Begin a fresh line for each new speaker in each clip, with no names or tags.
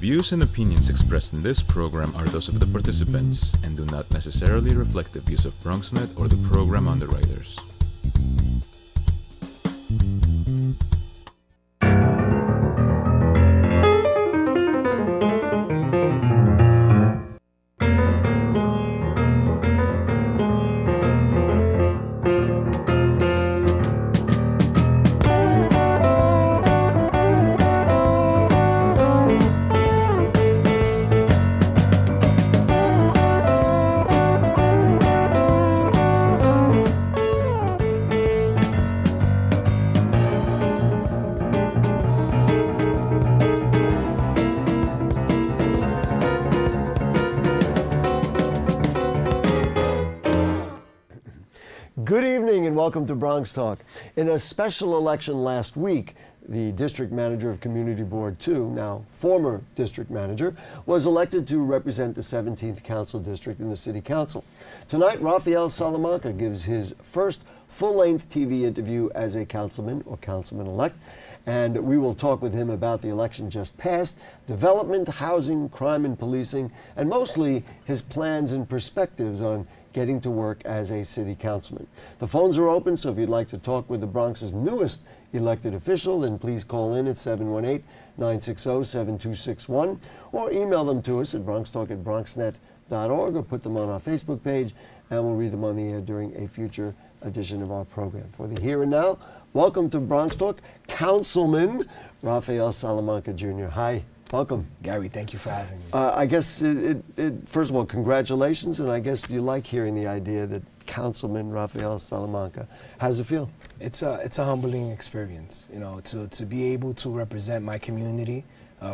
views and opinions expressed in this program are those of the participants and do not necessarily reflect the views of BronxNet or the program underwriters.
Good evening and welcome to Bronxtalk. In a special election last week, the district manager of Community Board 2, now former district manager, was elected to represent the 17th Council District in the City Council. Tonight, Rafael Salamanca gives his first full-length TV interview as a councilman or councilman-elect, and we will talk with him about the election just passed, development, housing, crime and policing, and mostly his plans and perspectives on getting to work as a city councilman. The phones are open, so if you'd like to talk with the Bronx's newest elected official, then please call in at 718-960-7261 or email them to us at bronxtalk@bronxnet.org or put them on our Facebook page and we'll read them on the air during a future edition of our program. For the here and now, welcome to Bronxtalk, Councilman Rafael Salamanca Jr. Hi. Welcome.
Gary, thank you for having me.
I guess, first of all, congratulations, and I guess you like hearing the idea that Councilman Rafael Salamanca. How does it feel?
It's a humbling experience, you know, to be able to represent my community,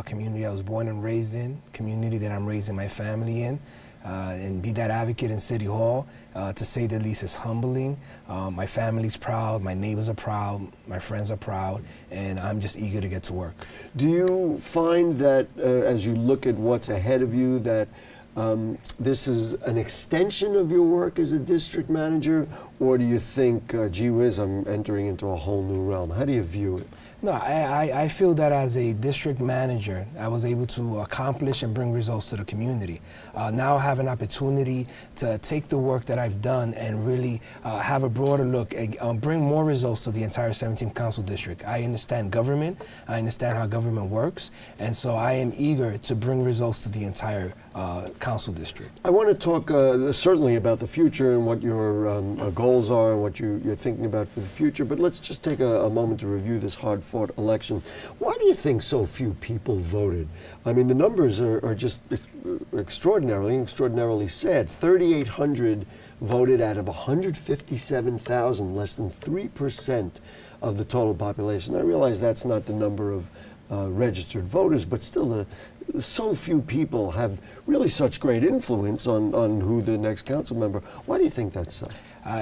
community I was born and raised in, community that I'm raising my family in, and be that advocate in City Hall, to say the least, is humbling. My family's proud, my neighbors are proud, my friends are proud, and I'm just eager to get to work.
Do you find that as you look at what's ahead of you that this is an extension of your work as a district manager, or do you think, gee whiz, I'm entering into a whole new realm? How do you view it?
No, I feel that as a district manager, I was able to accomplish and bring results to the community. Now I have an opportunity to take the work that I've done and really have a broader look, bring more results to the entire 17th Council District. I understand government, I understand how government works, and so I am eager to bring results to the entire Council District.
I want to talk certainly about the future and what your goals are and what you're thinking about for the future, but let's just take a moment to review this hard-fought election. Why do you think so few people voted? I mean, the numbers are just extraordinarily sad. 3,800 voted out of 157,000, less than 3% of the total population. I realize that's not the number of registered voters, but still so few people have really such great influence on who the next council member. Why do you think that's so?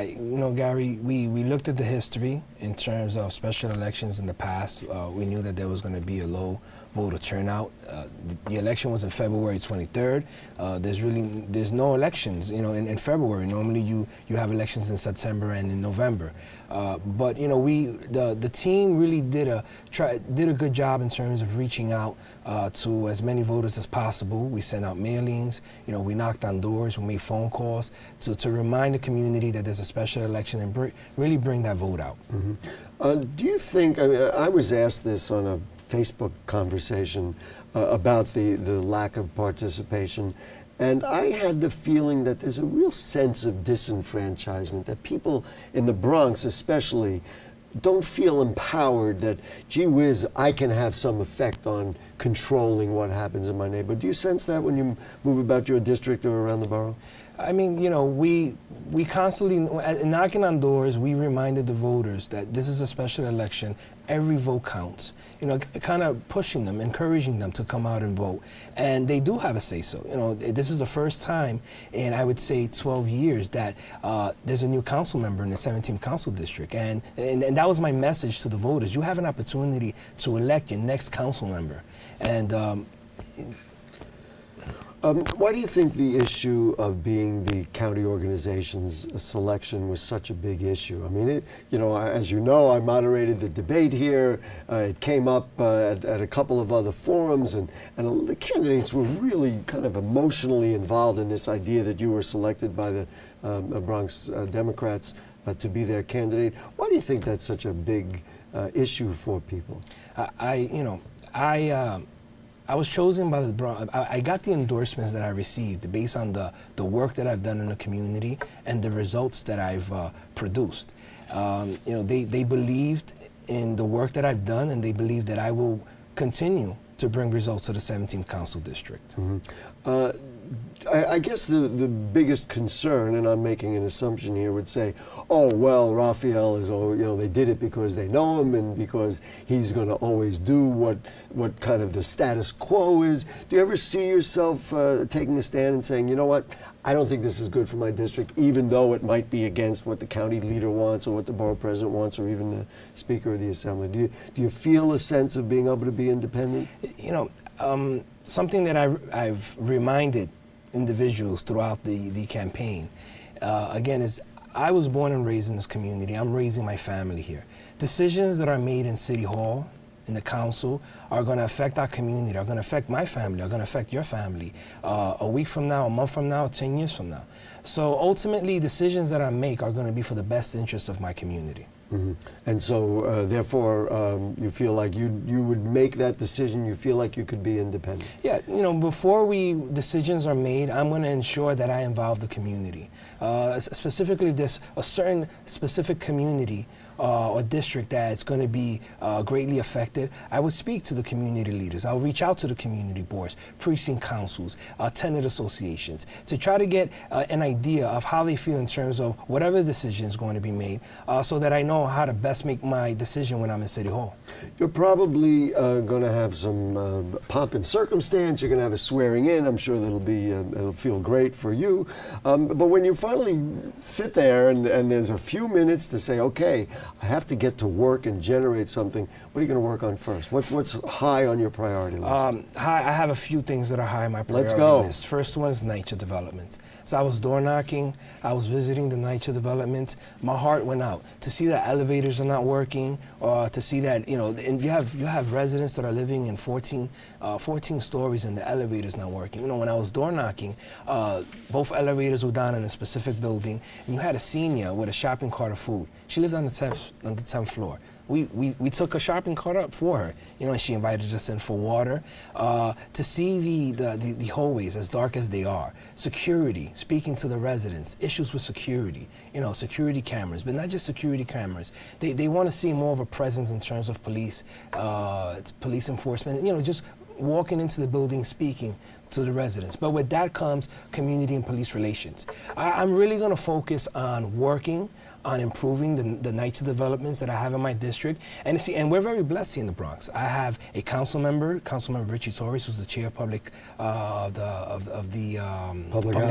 You know, Gary, we looked at the history in terms of special elections in the past. We knew that there was going to be a low voter turnout. The election was on February 23rd. There's no elections, you know, in February. Normally you have elections in September and in November. But you know, the team really did a good job in terms of reaching out to as many voters as possible. We sent out mailings, you know, we knocked on doors, we made phone calls to remind the community that there's a special election and really bring that vote out.
Mm-hmm. Do you think, I was asked this on a Facebook conversation about the lack of participation, and I had the feeling that there's a real sense of disenfranchisement, that people in the Bronx especially don't feel empowered that, gee whiz, I can have some effect on controlling what happens in my neighborhood. Do you sense that when you move about your district or around the borough?
I mean, you know, we constantly, knocking on doors, we reminded the voters that this is a special election, every vote counts. You know, kind of pushing them, encouraging them to come out and vote. And they do have a say-so. You know, this is the first time in, I would say, 12 years that there's a new council member in the 17th Council District. And that was my message to the voters. You have an opportunity to elect your next council member. And
Why do you think the issue of being the county organization's selection was such a big issue? I mean, as you know, I moderated the debate here. It came up at a couple of other forums, and the candidates were really kind of emotionally involved in this idea that you were selected by the Bronx Democrats to be their candidate. Why do you think that's such a big issue for people?
I was chosen by the Bronx. I got the endorsements that I received based on the work that I've done in the community and the results that I've produced. They believed in the work that I've done, and they believe that I will continue to bring results to the 17th Council District.
Mm-hmm. I guess the biggest concern, and I'm making an assumption here, would say, oh, well, Raphael is, they did it because they know him and because he's going to always do what kind of the status quo is. Do you ever see yourself taking a stand and saying, you know what, I don't think this is good for my district, even though it might be against what the county leader wants or what the borough president wants or even the Speaker of the Assembly? Do you feel a sense of being able to be independent? Something that I've reminded individuals throughout the campaign, again, is I was born and raised in this community. I'm raising my family here. Decisions that are made in City Hall, in the council, are going to affect our community, are going to affect my family, are going to affect your family a week from now, a month from now, 10 years from now. So ultimately, decisions that I make are going to be for the best interests of my community. Mm-hmm. And so, therefore, you feel like you would make that decision, you feel like you could be independent? Yeah,
before decisions are made, I'm going to ensure that I involve the community. Specifically, if there's a certain specific community or district that's going to be greatly affected, I would speak to the community leaders. I'll reach out to the community boards, precinct councils, tenant associations, to try to get an idea of how they feel in terms of whatever decision is going to be made, so that I know how to best make my decision when I'm in City Hall.
You're probably going to have some pomp and circumstance. You're going to have a swearing in. I'm sure it'll feel great for you. But when you finally sit there and there's a few minutes to say, okay, I have to get to work and generate something, what are you going to work on first? What's high on your priority list?
I have a few things that are high on my priority list. First one is NYCHA development. So I was door knocking, I was visiting the NYCHA development. My heart went out to see that elevators are not working, or to see that, and you have residents that are living in 14 stories and the elevator's not working. When I was door knocking, both elevators were down in a specific building, and you had a senior with a shopping cart of food. She lived on the 10th floor. We took a shopping cart up for her, and she invited us in for water, to see the hallways as dark as they are. Security, speaking to the residents, issues with security, security cameras, but not just security cameras. They want to see more of a presence in terms of police enforcement, just walking into the building, speaking to the residents. But with that comes community and police relations. I'm really going to focus on working on improving the NYCHA developments that I have in my district. And we're very blessed here in the Bronx. I have a Councilmember Richie Torres, who's the chair of Public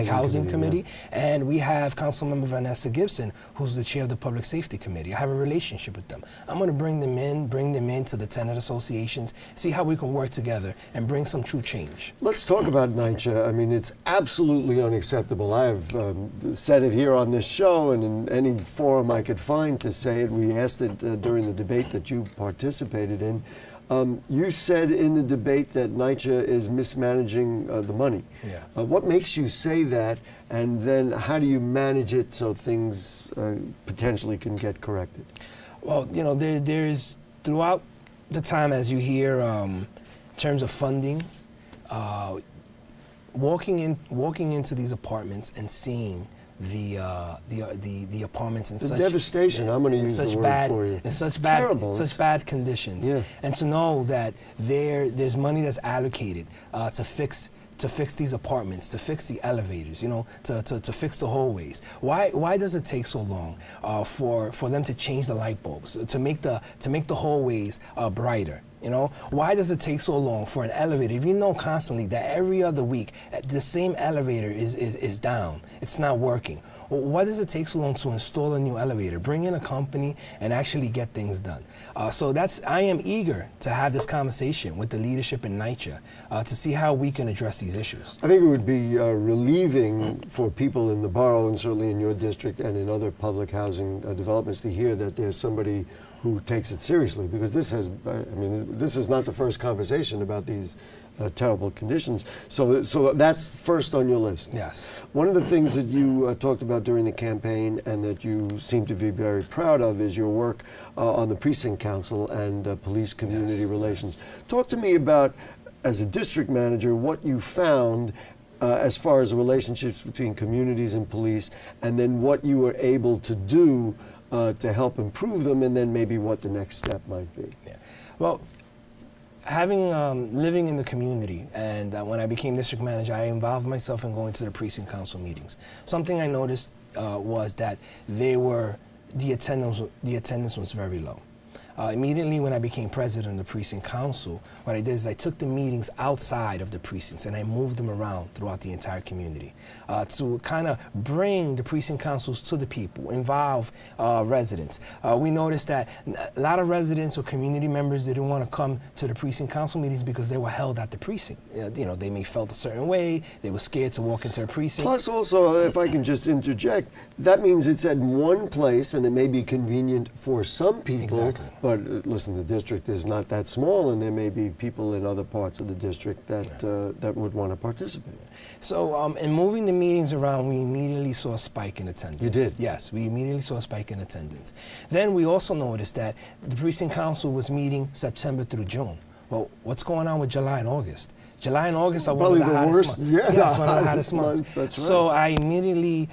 Housing Committee. Yeah. And we have Councilmember Vanessa Gibson, who's the chair of the Public Safety Committee. I have a relationship with them. I'm going to bring them in to the tenant associations, see how we can work together and bring some true change.
Let's talk about NYCHA. I mean, it's absolutely unacceptable. I've said it here on this show and in any forum I could find to say it. We asked it during the debate that you participated in. You said in the debate that NYCHA is mismanaging the money.
Yeah.
What makes you say that, and then how do you manage it so things potentially can get corrected?
Well, there's throughout the time, as you hear, in terms of funding, walking into these apartments and seeing the apartments in such
devastation. I'm going to use the word for you.
In such bad conditions,
yeah.
And to know that there's money that's allocated to fix these apartments, to fix the elevators, to fix the hallways. Why does it take so long for them to change the light bulbs, to make the hallways brighter? You know, why does it take so long for an elevator? If you know constantly that every other week the same elevator is down, it's not working. Well, why does it take so long to install a new elevator? Bring in a company and actually get things done. So I am eager to have this conversation with the leadership in NYCHA to see how we can address these issues.
I think it would be relieving for people in the borough and certainly in your district and in other public housing developments to hear that there's somebody who takes it seriously, because this is not the first conversation about these terrible conditions. So that's first on your list.
Yes.
One of the things that you talked about during the campaign and that you seem to be very proud of is your work on the precinct council and police community relations. Yes. Talk to me about, as a district manager, what you found as far as the relationships between communities and police, and then what you were able to do to help improve them, and then maybe what the next step might be.
Yeah. Well, having living in the community, and when I became district manager, I involved myself in going to the precinct council meetings. Something I noticed was that the attendance was very low. Immediately when I became president of the precinct council, what I did is I took the meetings outside of the precincts and I moved them around throughout the entire community to kind of bring the precinct councils to the people, involve residents. We noticed that a lot of residents or community members didn't want to come to the precinct council meetings because they were held at the precinct. You know, they may felt a certain way, they were scared to walk into a precinct.
Plus also, if I can just interject, that means it's at one place and it may be convenient for some people.
Exactly.
But listen, the district is not that small, and there may be people in other parts of the district that that would want to participate.
So in moving the meetings around, we immediately saw a spike in attendance.
You did?
Yes, we immediately saw a spike in attendance. Then we also noticed that the precinct council was meeting September through June. Well, what's going on with July and August? July and August are one of the hottest months.
Yeah,
yes, one of the hottest months.
That's right.
So I immediately,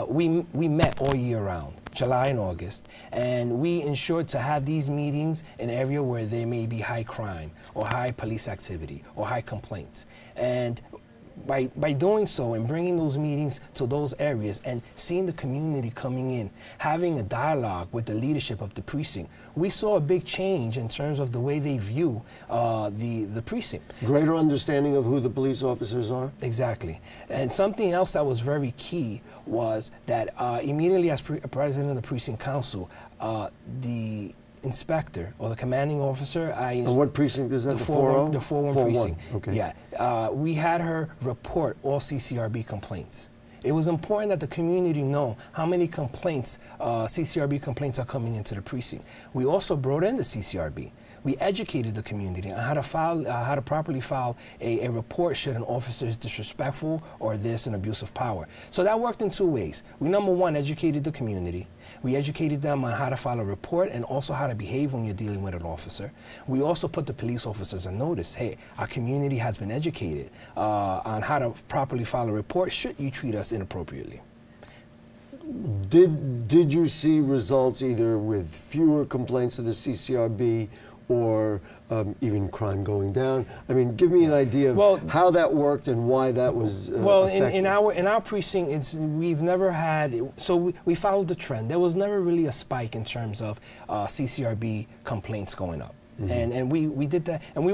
we met all year round, July and August, and we ensured to have these meetings in an area where there may be high crime or high police activity or high complaints. And by doing so and bringing those meetings to those areas and seeing the community coming in, having a dialogue with the leadership of the precinct, we saw a big change in terms of the way they view the precinct.
Greater understanding of who the police officers are?
Exactly. And something else that was very key was that immediately as president of the precinct council, the inspector or the commanding officer.
And what precinct is that?
The 4-1
4-1
precinct.
Okay.
Yeah. We had her report all CCRB complaints. It was important that the community know how many complaints, CCRB complaints, are coming into the precinct. We also brought in the CCRB. We educated the community on how to properly file a report should an officer is disrespectful or there's an abuse of power. So that worked in two ways. We, number one, educated the community. We educated them on how to file a report and also how to behave when you're dealing with an officer. We also put the police officers on notice. Hey, our community has been educated on how to properly file a report should you treat us inappropriately.
Did you see results either with fewer complaints to the CCRB or even crime going down? I mean, give me an idea of how that worked and why that was effective.
in our precinct, we've never had, so we followed the trend. There was never really a spike in terms of CCRB complaints going up. Mm-hmm. And we did that, and we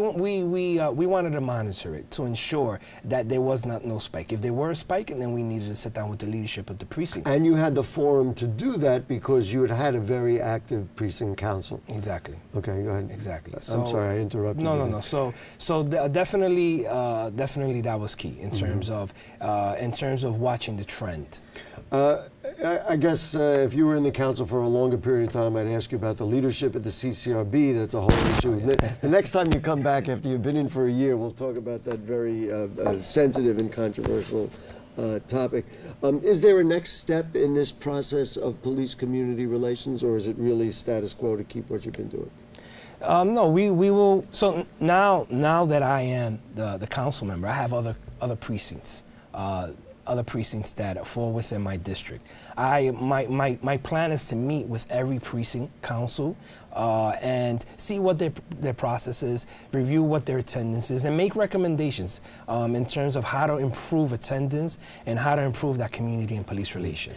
wanted to monitor it to ensure that there was no spike. If there were a spike, and then we needed to sit down with the leadership of the precinct.
And you had the forum to do that because you had a very active precinct council.
Exactly.
Okay, go ahead.
Exactly.
So, I'm sorry, I interrupted.
No. So definitely that was key in terms of watching the trend.
I guess if you were in the council for a longer period of time, I'd ask you about the leadership at the CCRB. That's a whole issue. The next time you come back after you've been in for a year, we'll talk about that very sensitive and controversial topic. Is there a next step in this process of police-community relations, or is it really status quo to keep what you've been doing?
No, we will. So now that I am the council member, I have other precincts. other precincts that fall within my district. My plan is to meet with every precinct council and see what their process is, review what their attendance is, and make recommendations in terms of how to improve attendance and how to improve that community and police relation.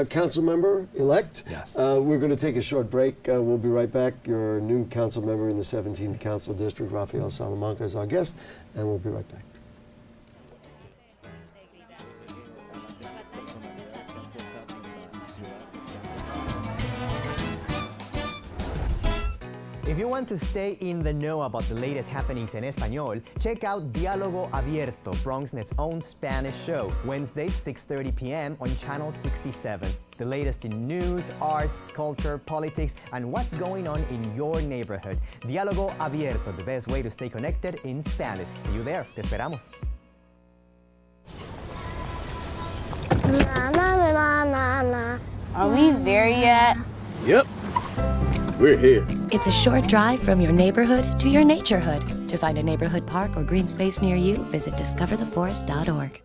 Council member elect.
Yes.
We're going to take a short break. We'll be right back. Your new council member in the 17th Council District, Rafael Salamanca, is our guest, and we'll be right back.
If you want to stay in the know about the latest happenings en español, check out Diálogo Abierto, BronxNet's own Spanish show, Wednesdays 6:30 p.m. on Channel 67. The latest in news, arts, culture, politics, and what's going on in your neighborhood. Diálogo Abierto, the best way to stay connected in Spanish. See you there. Te esperamos.
Na, na, na, na, na. Are we there yet?
Yep. We're here.
It's a short drive from your neighborhood to your naturehood. To find a neighborhood park or green space near you, visit discovertheforest.org.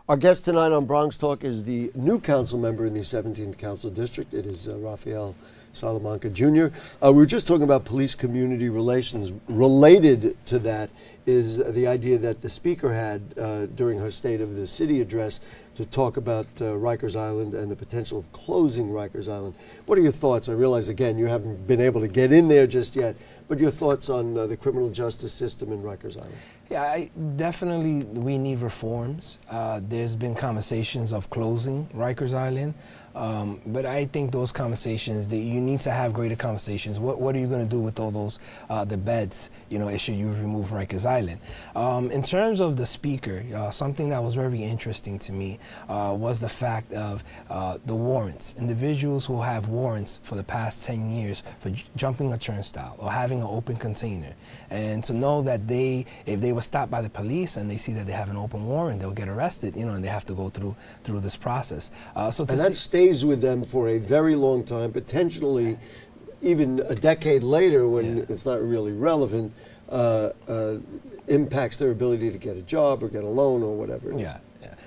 Our guest tonight on Bronx Talk is the new council member in the 17th Council District. It is Rafael Salamanca Jr. We were just talking about police-community relations. Related to that is the idea that the Speaker had during her State of the City address to talk about Rikers Island and the potential of closing Rikers Island. What are your thoughts? I realize, again, you haven't been able to get in there just yet, but your thoughts on the criminal justice system in Rikers Island?
Yeah, definitely we need reforms. There's been conversations of closing Rikers Island, but I think those conversations, that you need to have greater conversations. What are you going to do with all those, the beds, should you remove Rikers Island? In terms of the Speaker, something that was very interesting to me was the fact of the warrants. Individuals who have warrants for the past 10 years for jumping a turnstile or having an open container. And to know that if they were stopped by the police and they see that they have an open warrant, they'll get arrested, and they have to go through this process. And
that stays with them for a very long time, potentially even a decade later when it's not really relevant, impacts their ability to get a job or get a loan or whatever it is.
Yeah.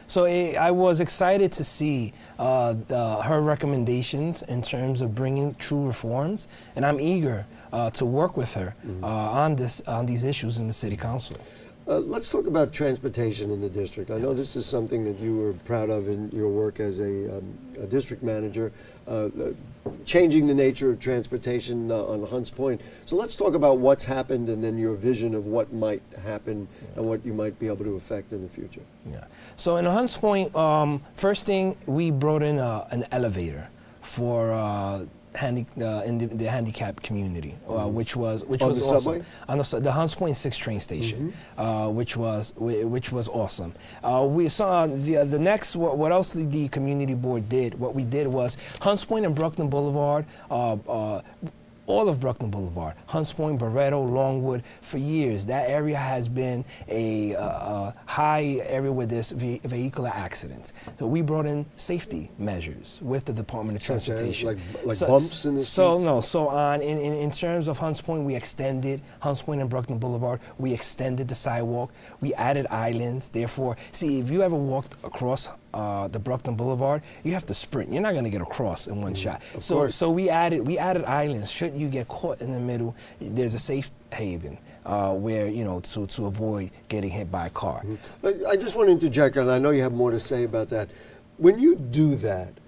So I was excited to see her recommendations in terms of bringing true reforms, and I'm eager to work with her on these issues in the City Council.
Let's talk about transportation in the district. I know this is something that you were proud of in your work as a district manager, changing the nature of transportation on Hunts Point. So let's talk about what's happened and then your vision of what might happen and what you might be able to affect in the future.
Yeah. So in Hunts Point, first thing, we brought in an elevator for in the handicapped community, which was awesome. Subway? On the Hunts Point 6 train station, which was awesome. We saw the next. What else the community board did? What we did was Hunts Point and Brooklyn Boulevard. All of Brooklyn Boulevard, Hunts Point, Barreto, Longwood, for years, that area has been a high area where there's vehicular accidents. So we brought in safety measures with the Department of Transportation.
Like bumps in the streets?
In terms of Hunts Point, we extended Hunts Point and Brooklyn Boulevard. We extended the sidewalk. We added islands. Therefore, see, if you ever walked across the Brooklyn Boulevard, you have to sprint. You're not going to get across in one shot. So we added islands. Should you get caught in the middle, there's a safe haven where to avoid getting hit by a car.
I just want to interject, and I know you have more to say about that. When you do that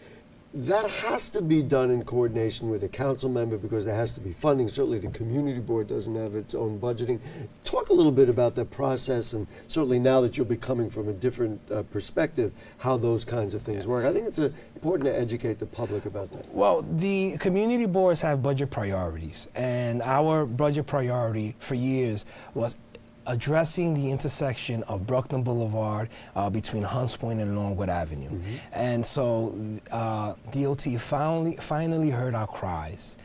has to be done in coordination with a council member because there has to be funding. Certainly the community board doesn't have its own budgeting. Talk a little bit about the process, and certainly now that you'll be coming from a different perspective, how those kinds of things work. I think it's important to educate the public about that.
Well, the community boards have budget priorities, and our budget priority for years was addressing the intersection of Brooklyn Boulevard between Hunts Point and Longwood Avenue. And so DOT finally heard our cries.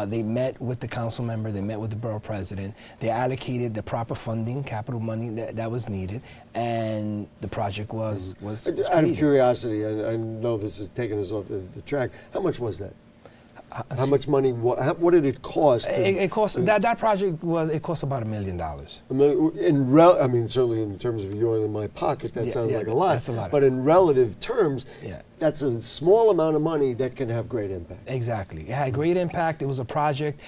They met with the council member, they met with the borough president, they allocated the proper funding, capital money that was needed, and the project was
Out of curiosity, I know this is taking us off the track, how much was that? How much money? What did it cost?
It cost that project cost about $1 million.
I mean, certainly in terms of yours and my pocket, that sounds like a lot.
That's a lot.
But in relative terms,
Yeah.
that's a small amount of money that can have great impact.
Exactly. It had great impact. It was a project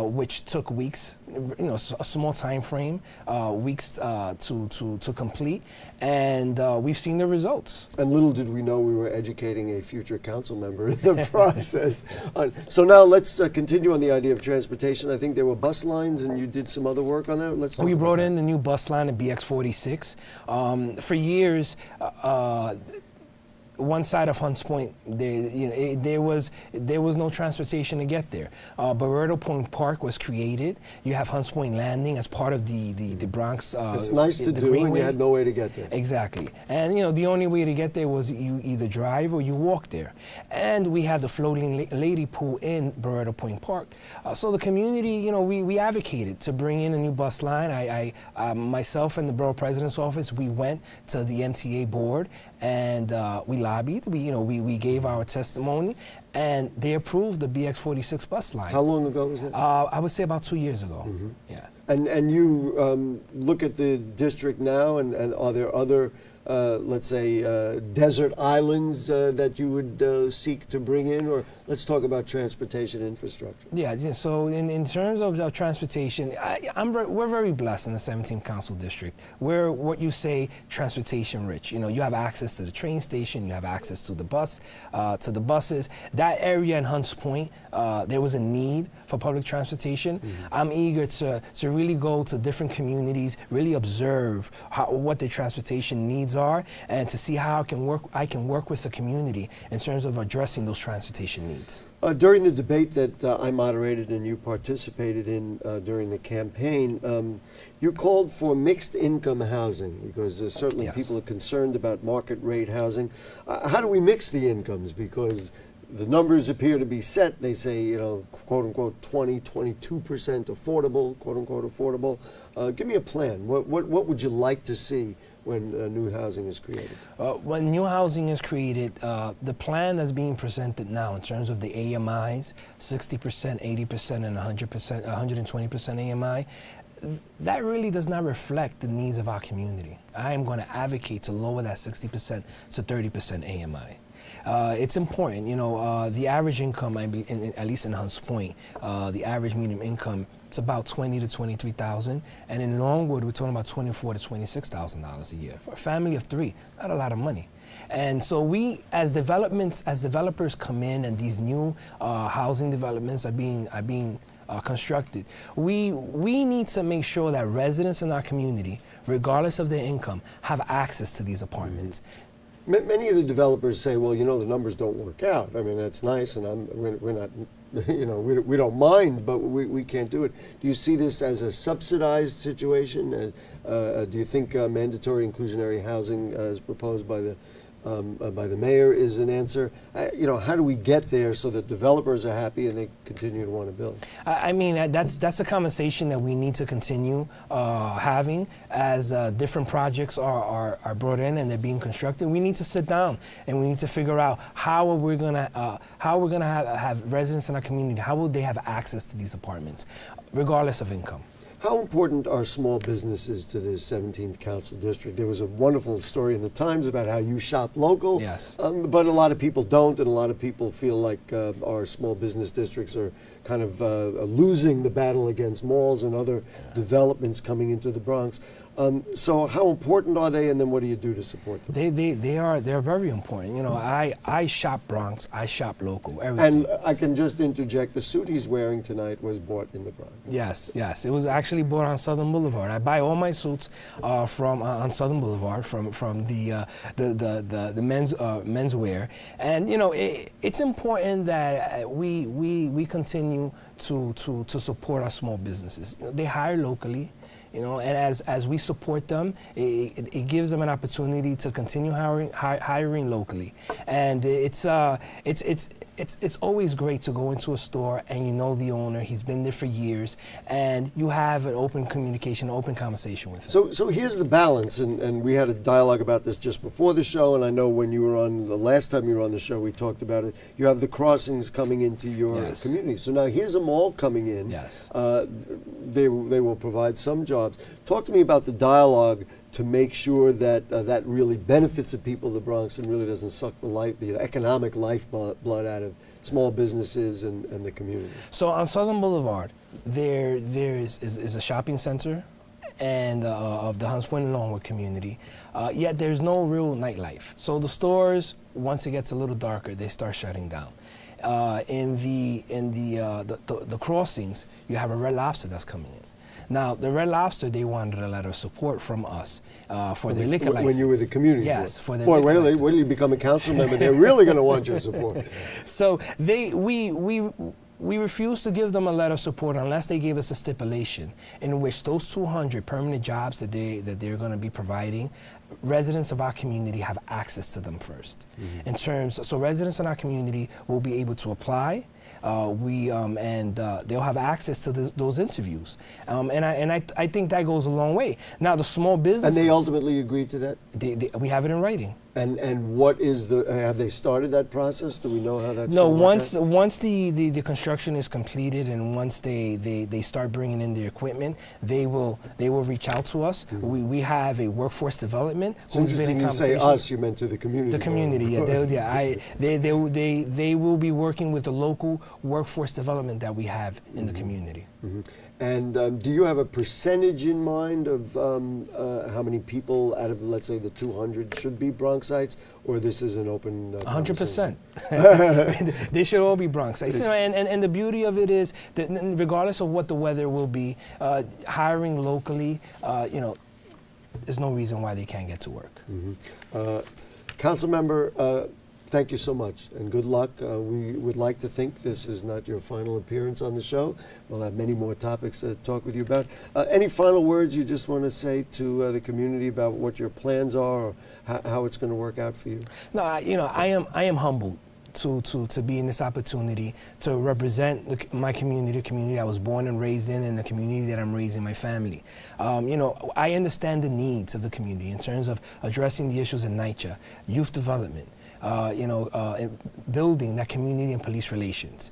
which took weeks, a small time frame, weeks to complete, and we've seen the results.
And little did we know we were educating a future council member in the process. So now let's continue on the idea of transportation. I think there were bus lines, and you did some other work on that. Let's talk
We
about
brought
that.
in the new bus line at BX46. For years, one side of Hunts Point, there was no transportation to get there. Barreto Point Park was created. You have Hunts Point Landing as part of the Bronx.
It's nice to
the
do, and
Greenway.
you had no way to get there.
Exactly. And the only way to get there was you either drive or you walk there. And we have the floating lady pool in Barreto Point Park. So the community, we advocated to bring in a new bus line. I myself and the borough president's office, we went to the MTA board and we lobbied. We gave our testimony, and they approved the BX46 bus line.
How long ago was it?
I would say about 2 years ago.
Mm-hmm.
Yeah.
And you look at the district now, and are there other, let's say, desert islands that you would seek to bring in? Or let's talk about transportation infrastructure.
Yeah, so in terms of transportation, we're very blessed in the 17th Council District. We're what you say transportation rich. You have access to the train station, you have access to the buses. That area in Hunts Point, there was a need for public transportation. Mm-hmm. I'm eager to really go to different communities, really observe what the transportation needs are, and to see how I can work with the community in terms of addressing those transportation needs.
During the debate that I moderated and you participated in during the campaign, you called for mixed income housing because certainly
Yes.
people are concerned about market rate housing. How do we mix the incomes? Because the numbers appear to be set. They say, quote unquote, 22% affordable, quote unquote affordable. Give me a plan. What would you like to see when new housing is created?
When new housing is created, the plan that's being presented now in terms of the AMIs, 60%, 80%, and 100%, 120% AMI, that really does not reflect the needs of our community. I am going to advocate to lower that 60% to 30% AMI. It's important, the average income, at least in Hunts Point, the average median income, it's about $20,000 to $23,000, and in Longwood, we're talking about $24,000 to $26,000 a year. For a family of three, not a lot of money. And so we, as developers come in and these new housing developments are being constructed, we need to make sure that residents in our community, regardless of their income, have access to these apartments.
Many of the developers say, well, the numbers don't work out. I mean, that's nice, and we're not, we don't mind, but we can't do it. Do you see this as a subsidized situation? Do you think mandatory inclusionary housing, as proposed by the mayor, is an answer? How do we get there so that developers are happy and they continue to want to build?
I mean, that's a conversation that we need to continue having as different projects are brought in and they're being constructed. We need to sit down and we need to figure out how we're gonna have residents in our community. How will they have access to these apartments, regardless of income?
How important are small businesses to the 17th Council District? There was a wonderful story in the Times about how you shop local,
yes.
But a lot of people don't, and a lot of people feel like our small business districts are kind of losing the battle against malls and other developments coming into the Bronx. So how important are they, and then what do you do to support them?
They're very important. I shop Bronx, I shop local, everything.
And I can just interject, the suit he's wearing tonight was bought in the Bronx.
Yes. It was actually bought on Southern Boulevard. I buy all my suits from on Southern Boulevard from the menswear, and it's important that we continue to support our small businesses. They hire locally. And as we support them, it gives them an opportunity to continue hiring locally, and it's it's always great to go into a store and you know the owner, he's been there for years, and you have an open communication, open conversation with him.
So here's the balance, and we had a dialogue about this just before the show, and I know when you were on, the last time you were on the show, we talked about it. You have the crossings coming into your
Yes.
community. So now here's a mall coming in.
Yes.
They will provide some jobs. Talk to me about the dialogue to make sure that that really benefits the people of the Bronx and really doesn't suck the economic lifeblood out of small businesses and the community.
So on Southern Boulevard, there is a shopping center and of the Hunts Point and Longwood community, yet there's no real nightlife. So the stores, once it gets a little darker, they start shutting down. In the crossings, you have a Red Lobster that's coming in. Now, the Red Lobster, they wanted a letter of support from us for their liquor license.
When you were the community
Yes,
board.
for their
Boy,
liquor license.
wait till you become a council member. They're really going to want your support.
So we refused to give them a letter of support unless they gave us a stipulation in which those 200 permanent jobs that they're going to be providing, residents of our community have access to them first. So residents in our community will be able to apply. They'll have access to those interviews, and I think that goes a long way. Now the small businesses,
And they ultimately agreed to that?
we have it in writing.
And what is have they started that process? Do we know how that's
No,
going to work out?
once the construction is completed and once they start bringing in their equipment, they will reach out to us. We have a workforce development.
It's interesting you say us, you meant to the community.
The community, they will be working with the local workforce development that we have in the community.
And do you have a percentage in mind of how many people out of, let's say, the 200 should be Bronxites, or this is an open
100%. They should all be Bronxites. You know, and the beauty of it is that regardless of what the weather will be, hiring locally, there's no reason why they can't get to work.
Council member, thank you so much, and good luck. We would like to think this is not your final appearance on the show. We'll have many more topics to talk with you about. Any final words you just want to say to the community about what your plans are, or how it's going to work out for you?
No, I am humbled to be in this opportunity to represent my community, the community I was born and raised in, and the community that I'm raising my family. I understand the needs of the community in terms of addressing the issues in NYCHA, youth development, building that community and police relations,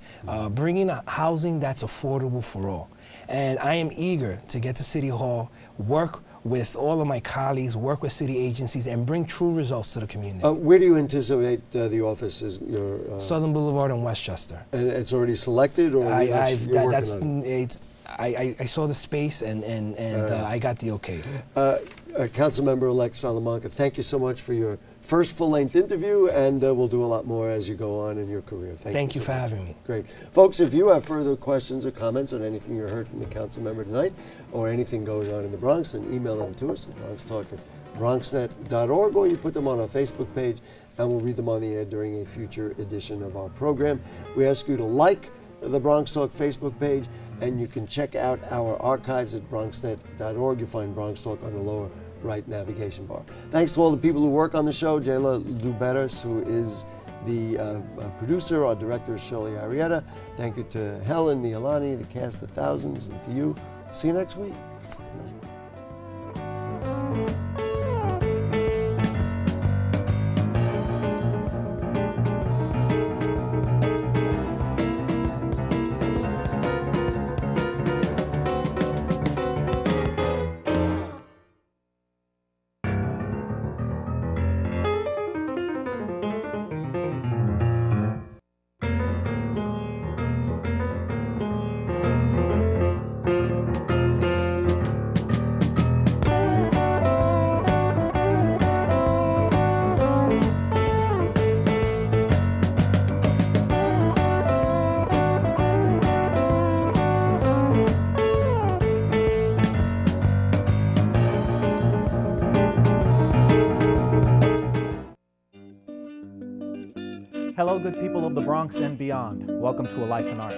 bringing a housing that's affordable for all. And I am eager to get to City Hall, work with all of my colleagues, work with city agencies, and bring true results to the community.
Where do you anticipate the office is?
Southern Boulevard in Westchester.
And it's already selected, or you're working on it?
I saw the space and I got the okay.
Councilmember-elect Salamanca, thank you so much for your first full-length interview, and we'll do a lot more as you go on in your career.
Thank you
so
for
much.
having me.
Great. Folks, if you have further questions or comments on anything you heard from the council member tonight, or anything going on in the Bronx, then email them to us at bronxtalk@bronxnet.org, or you put them on our Facebook page, and we'll read them on the air during a future edition of our program. We ask you to like the Bronx Talk Facebook page, and you can check out our archives at bronxnet.org. You'll find Bronx Talk on the lower right navigation bar. Thanks to all the people who work on the show. Jayla Duberis, who is the producer. Our director is Shirley Arietta. Thank you to Helen, Nialani, the cast of Thousands, and to you. See you next week.
Hello, good people of the Bronx and beyond. Welcome to A Life in Art.